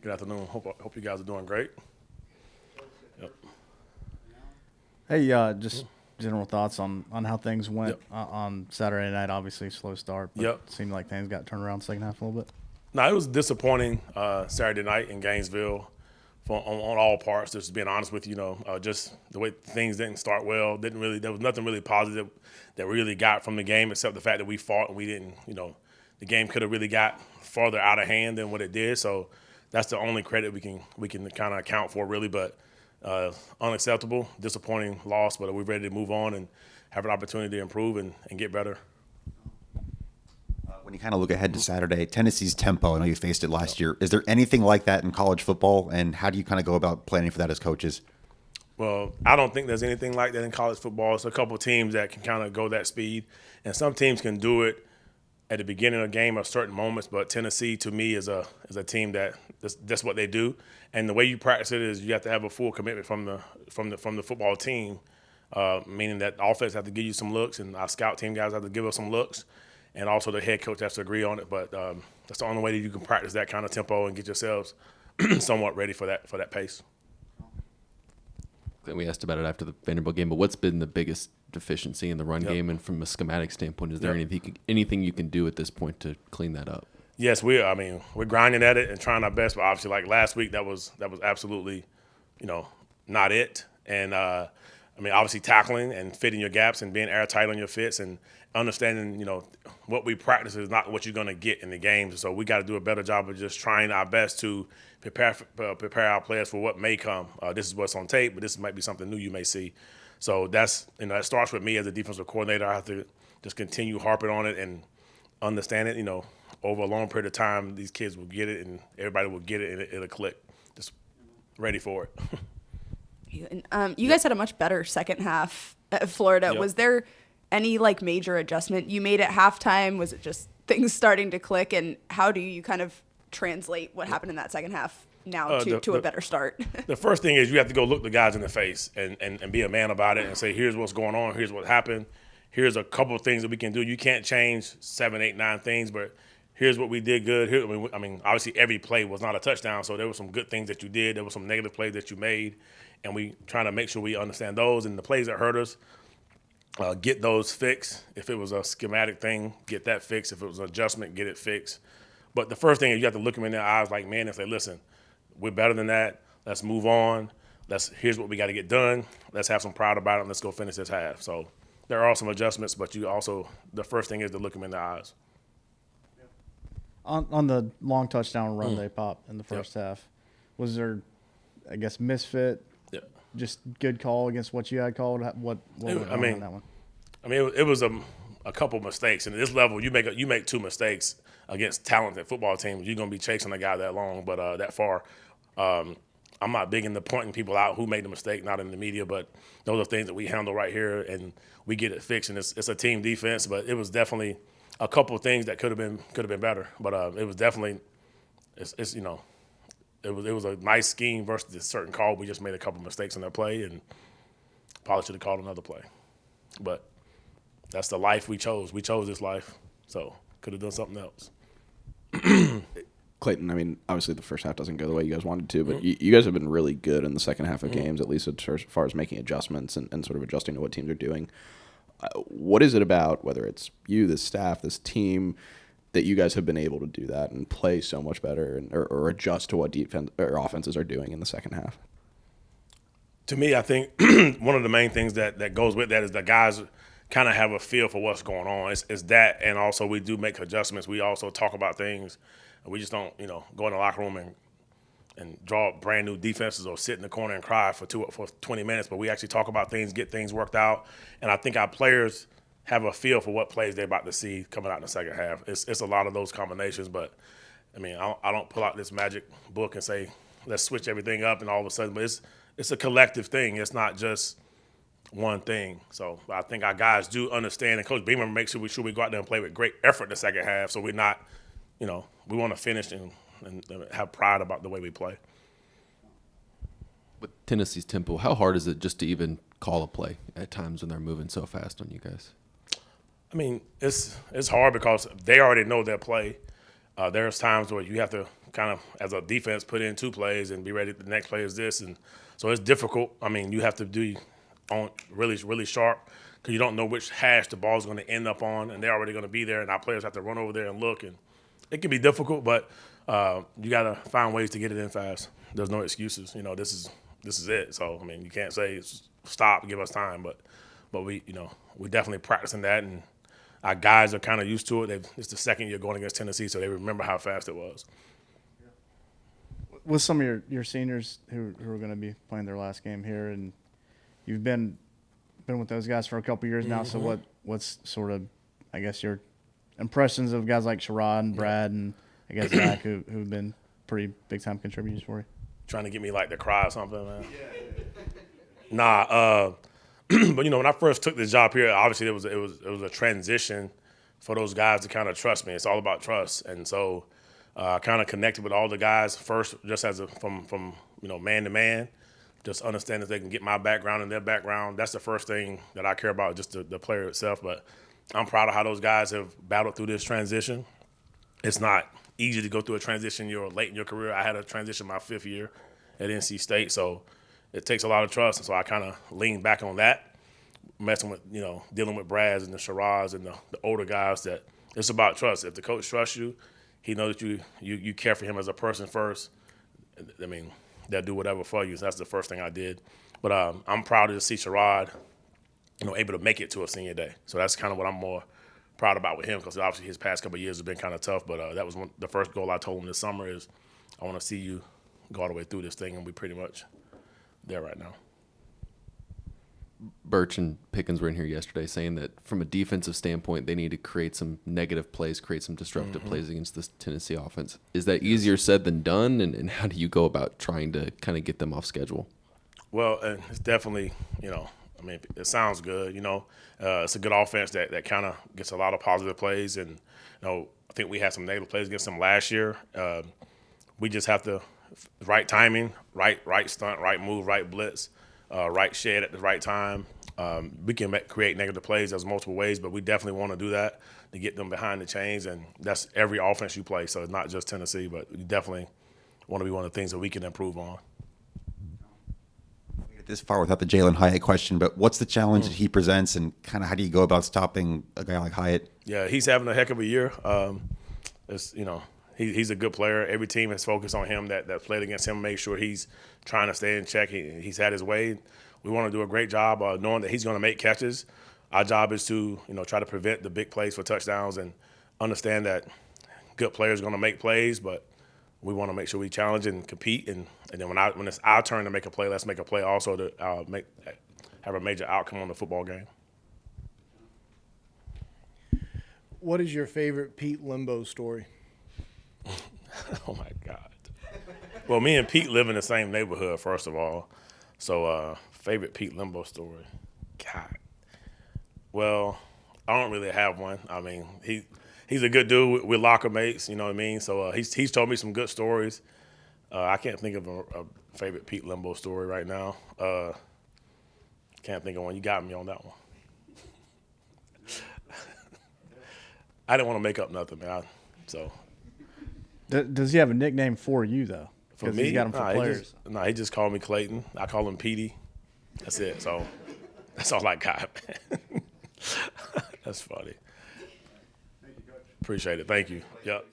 Good afternoon. Hope you guys are doing great. Yep. Hey, just general thoughts on how things went Yep. on Saturday night. Obviously, slow start, but Yep. it seemed like things got turned around second half a little bit. Now, it was disappointing Saturday night in Gainesville on all parts. Just being honest with you, just the way things didn't start well. There was nothing really positive that we really got from the game except the fact that we fought and we didn't. The game could have really got farther out of hand than what it did. So that's the only credit we can kind of account for really. But unacceptable, disappointing loss. But we're ready to move on and have an opportunity to improve and get better. When you kind of look ahead to Saturday, Tennessee's tempo, I know you faced it last year. Is there anything like that in college football, and how do you kind of go about planning for that as coaches? Well, I don't think there's anything like that in college football. It's a couple of teams that can kind of go that speed, and some teams can do it at the beginning of a game or certain moments. But Tennessee, to me, is a team that's what they do, and the way you practice it is you have to have a full commitment from the football team, meaning that the offense have to give you some looks, and our scout team guys have to give us some looks. And also the head coach has to agree on it, but that's the only way that you can practice that kind of tempo and get yourselves somewhat ready for that pace. We asked about it after the Vanderbilt game, but what's been the biggest deficiency in the run game, and from a schematic standpoint, is there anything you can do at this point to clean that up? Yes, we're grinding at it and trying our best, but obviously, like last week, that was absolutely, not it. And obviously tackling and fitting your gaps and being airtight on your fits and understanding, what we practice is not what you're going to get in the games. So we got to do a better job of just trying our best to prepare our players for what may come. This is what's on tape, but this might be something new you may see. So that's, that starts with me as a defensive coordinator. I have to just continue harping on it and understand it. Over a long period of time, these kids will get it and everybody will get it and it'll click. Just ready for it. You guys had a much better second half at Florida. Yep. Was there any major adjustment you made at halftime? Was it just things starting to click? And how do you kind of translate what happened in that second half now to a better start? The first thing is you have to go look the guys in the face and be a man about it and say, here's what's going on, here's what happened, here's a couple of things that we can do. You can't change 7, 8, 9 things, but here's what we did good. Obviously every play was not a touchdown, so there were some good things that you did. There were some negative plays that you made, and we trying to make sure we understand those and the plays that hurt us. Get those fixed. If it was a schematic thing, get that fixed. If it was an adjustment, get it fixed. But the first thing is you have to look them in their eyes like men and say, listen, we're better than that. Let's move on. Here's what we got to get done. Let's have some pride about it, and let's go finish this half. So there are some adjustments, but the first thing is to look them in the eyes. On the long touchdown run they popped in the first half, was there, I guess, misfit? Yeah. Just good call against what you had called. What went wrong on that one? It was a couple mistakes, and at this level, you make 2 mistakes against talented football teams, you're gonna be chasing a guy that long, but that far. I'm not big into pointing people out who made the mistake, not in the media, but those are things that we handle right here, and we get it fixed. And it's a team defense, but it was definitely a couple of things that could have been better. But it was definitely It was a nice scheme versus a certain call. We just made a couple mistakes in that play and probably should have called another play. But that's the life we chose. We chose this life, so could have done something else. Clayton, obviously the first half doesn't go the way you guys wanted to, but you guys have been really good in the second half of games, at least as far as making adjustments and sort of adjusting to what teams are doing. What is it about, whether it's you, this staff, this team, that you guys have been able to do that and play so much better or adjust to what defense or offenses are doing in the second half? To me, I think one of the main things that goes with that is the guys kind of have a feel for what's going on. It's that, and also we do make adjustments. We also talk about things. We just don't, go in the locker room and draw up brand new defenses or sit in the corner and cry for 20 minutes. But we actually talk about things, get things worked out, and I think our players have a feel for what plays they're about to see coming out in the second half. It's a lot of those combinations, but I don't pull out this magic book and say let's switch everything up and all of a sudden. But it's a collective thing. It's not just one thing. So I think our guys do understand, and Coach Beamer makes sure we go out there and play with great effort in the second half. So we're not, we want to finish and have pride about the way we play. With Tennessee's tempo, how hard is it just to even call a play at times when they're moving so fast on you guys? It's hard because they already know their play. there's times where you have to kind of, as a defense, put in 2 plays and be ready. The next play is this, and so it's difficult. I mean, you have to be on really sharp because you don't know which hash the ball's going to end up on, and they're already going to be there, and our players have to run over there and look, and it can be difficult, but you got to find ways to get it in fast. There's no excuses. This is it. So I mean, you can't say stop, give us time, but we we definitely practicing that, and our guys are kind of used to it. It's the second year going against Tennessee, so they remember how fast it was. With some of your seniors who are going to be playing their last game here, and you've been with those guys for a couple years now. So what's sort of, I guess, your impressions of guys like Sherrod and Brad and I guess Zach who've been pretty big time contributors for you? Trying to get me like to cry or something, man. Nah, but when I first took this job here, obviously it was a transition for those guys to kind of trust me. It's all about trust, and so I kind of connected with all the guys first, just from man to man, just understand that they can get my background and their background. That's the first thing that I care about, just the player itself. But I'm proud of how those guys have battled through this transition. It's not easy to go through a transition you're late in your career. I had a transition my 5th year at NC State, so it takes a lot of trust. And so I kind of leaned back on that, messing with, dealing with Brads and the Sherrods and the older guys, that it's about trust. If the coach trusts you, he knows that you care for him as a person first. I mean, they'll do whatever for you. So that's the first thing I did. But I'm proud to see Sherrod, able to make it to a senior day. So that's kind of what I'm more proud about with him, because obviously his past couple of years have been kind of tough. But that was the first goal I told him this summer is I want to see you go all the way through this thing, and we pretty much there right now. Birch and Pickens were in here yesterday saying that from a defensive standpoint, they need to create some negative plays, create some disruptive plays against this Tennessee offense. Is that easier said than done? And how do you go about trying to kind of get them off schedule? Well, it's definitely, it sounds good. It's a good offense that kind of gets a lot of positive plays. And, I think we had some negative plays against them last year. We just have to, right timing, right stunt, right move, right blitz, right shed at the right time. We can create negative plays. There's multiple ways, but we definitely want to do that to get them behind the chains, and that's every offense you play. So it's not just Tennessee, but you definitely want to be one of the things that we can improve on. We get this far without the Jalen Hyatt question, but what's the challenge that he presents, and kind of how do you go about stopping a guy like Hyatt? Yeah, he's having a heck of a year. He's a good player. Every team has focused on him that played against him, make sure he's trying to stay in check. He's had his way. We want to do a great job knowing that he's going to make catches. Our job is to, try to prevent the big plays for touchdowns and understand that good players are going to make plays, but we want to make sure we challenge and compete. And then when it's our turn to make a play, let's make a play also to have a major outcome on the football game. What is your favorite Pete Limbo story? Oh, my God. Well, me and Pete live in the same neighborhood, first of all. So favorite Pete Limbo story? God. Well, I don't really have one. I mean, he's a good dude. We're locker mates, you know what I mean? So he's told me some good stories. I can't think of a favorite Pete Limbo story right now. Can't think of one. You got me on that one. I didn't want to make up nothing, man. Does he have a nickname for you though? For me, he's got him for players. He just called me Clayton. I call him Petey. That's it. So that's all I got, man. That's funny. Appreciate it. Thank you. Yep.